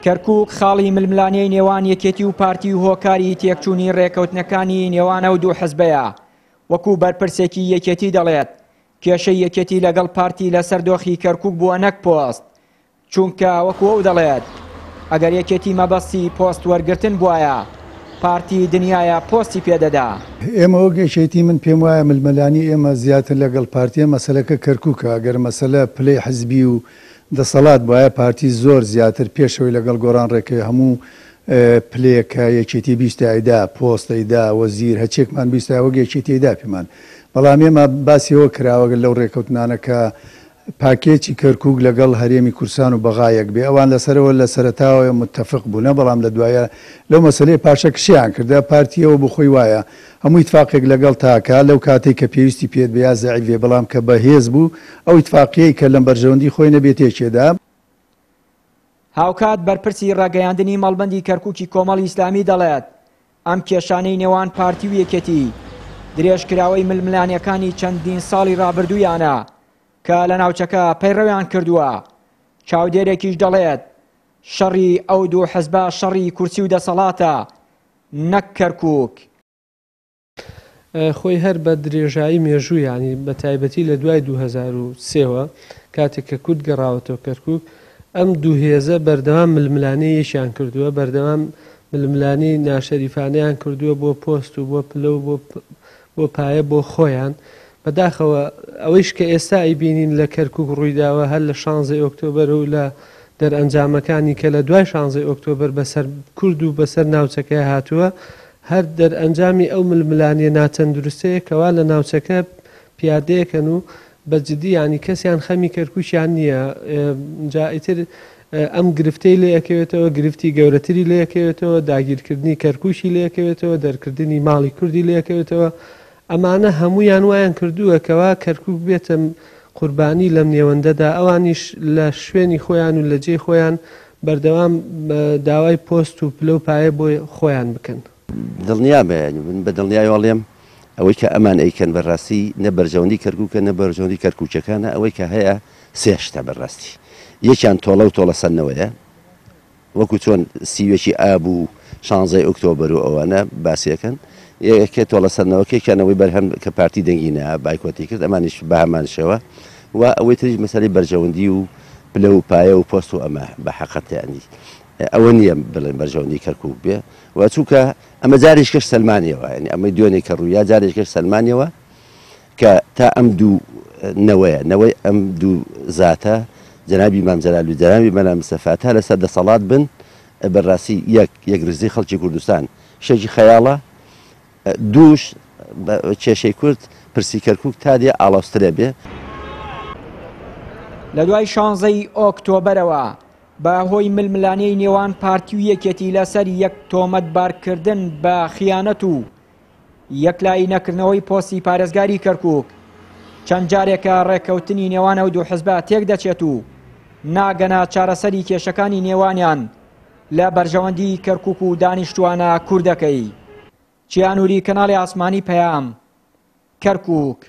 کەرکووک خاڵی ململانەی نێوان یەکێتی و پارتی و هۆکاری تێکچوونی ڕێکەوتنەکانی نێوانە و دوو حزبەیە وەکو بەرپرسێکی یەکێتی دەڵێت کێشەی یەکێتی لەگەڵ پارتی لەسەر دۆخی کەرکووک بووە نەک پۆست چونکە وەکو ئەو دەڵێت ئەگەر یەکێتی مەبەستی پۆست وەرگرتن بووایە پارتی دنیاە پۆستی پێدەدا. ئێمە وە گەشێتی من پێم وایە ململانی ئێمە زیاتر لەگەڵ پارتیە مەسەلەکە کەرکووکە ئەگەر مەسەلە پلەی حزبی و دەسەڵات بایە پارتی زۆر زیاتر پێشەوەی لەگەڵ گۆڕان ڕێکەوەی هەموو پلەیەکە یەکێتی بیستایدا پۆستەیدا وەزیر هەچێکمان بیستای وەک یەکێتیدا پێمان بەڵام ئێمە باسیەوە کراوەگە لەو ڕێکەوتنانەکە پاکێکی کەرکووک لەگەڵ هەرێمی کورسان و بەغایەک بێ ئەوان لەسەرەوە لە سەرەتاوە متتەفق بوونە بەڵام لە دوایە لەو مەسلەی پاشە کشیان کردە پارتیەوە بخۆی وایە هەموو ئیتفاقێک لەگەڵ تاکە لەو کاتێک کە پێویستی پێت بە یا زەعیفێ بەڵام کە بەهێز بوو ئەو ئیتفاقیەی کە لەم بەرژەوەندی خۆی نەبێتێکێدا. هاوکات بەرپرسی ڕاگەیاندنی مەڵبەندی کەرکووکی کۆمەڵی ئیسلامی دەڵێت ئەم کێشانەی نێوان پارتی و یەکێتی درێژکراوەی ململانیەکانی چەندین ساڵی ڕابردوویانە کە لە ناوچەکە پەیڕەویان کردووە. چاودێرێکیش دەڵێت شەڕی ئەو دوو حزبە شەڕی کورسی و دەسەڵاتە نەک کەرکووک. خۆی هەر بە درێژایی مێژوو ینی بە تایبەتی لە دوای 2003ەوە کاتێک کە کورد گەڕاوەتەوە کەرکووک ئەم دوو هێزە بەردەوام ململانەی یەشیان کردووە بەردەوام ململانی ناشەریفانەیان کردووە بۆ پۆست و بۆ پلە و بۆ پایە بۆ خۆیان بەداخەوە ئەوەیش کە ئێستا ئەیبینین لە کەرکووک ڕوویداوە هەر لە 16 ئۆکتۆبەر و لە دەرئەنجامەکانی کە لە دوای 16 ئۆکتۆبەر بەسەر کورد و بەسەر ناوچەکەی هاتووە هەر دەرئەنجامی ئەو ململانیە ناتەندروستەیە کەوا لە ناوچەکە پیادەیەکەن و بەجددی ینی کەسیان خەمی کەرکووکیان نییە جائیتر ئەم گرفتەی لێ یەکەوێتەوە گرفتی گەورەتری لێ یەکەوێتەوە داگیرکردنی کەرکووشی لێ یەکەوێتەوە دەرکردنی ماڵی کوردی لێ یەکەوێتەوە ئەمانە هەمویان وایان کردووە کەوا کەرکووک بێتە قوربانی لەم نێوەندەدا ئەوانیش لە شوێنی خۆیان و لە جێی خۆیان بەردەوام داوای پۆست و پلە و پایە بۆ خۆیان بکەن. دڵنیا من بە دڵنیای وەڵێم ئەوەی کە ئەمان ئەیکەن بەڕاستی نە بەرژەوەندی کەرکووکە نە بەرژەوەندی کەرکووچەکانە ئەوەی کە هەیە سێ شتە بەڕاستی یەکیان تۆڵە و تۆڵە سەرنەوەیە وەکو چۆن سیوێکی ئاب و 16 ئۆکتۆبەر و ئەوانە باسیەکەن یەکێ تۆڵە سەرنەوەکێکیانەوەی بەرهەم کە پارتی دەنگینە بایکۆتی کرد ئەمانیش بە هەمانشەوە و ئەوەی تریش مەسەلەی بەرژەوەندی و پلە و پایە و پۆست و ئەمە بە حەقەتیانی ئەوە نییە بڵێن بەرژەوەندی کەرکووک بێ و چووکە ئەمە جارێک کەش سەلمانیەوە ینی ئەمەی دوێنێک کە ڕوویا جارێک کەش سەلمانیەوە کە تا ئەم دوو نەوەی ئەم دوو زاتە جەنابی مام جەلال و جەنابی مەلا مستەفا تا لەسەر دەسەڵات بن بەڕاستی یەک ڕزی خەڵکی کوردستان شەکی خەیاڵە دووش کێشەی کورد پرسی کەرکووک تا دێ ئاڵاوسترە بێ. لە دوای 16 ئۆکتۆبەرەوە بە هۆی ململانەی نێوان پارتی و یەکێتی لەسەر یەک تۆمەتبارکردن بە خیانەت و یەکلایی نەکردنەوەی پۆستی پارێزگاری کەرکووک چەند جارێکە ڕێکەوتنی نێوانە و دوو حزبە تێک دەچێت و ناگەنە چارەسەری کێشەکانی نێوانیان لە بەرژەوەندی کەرکووک و دانیشتوانە کوردەکەی. چیانوری کەناڵی ئاسمانی پەیام کەرکووک.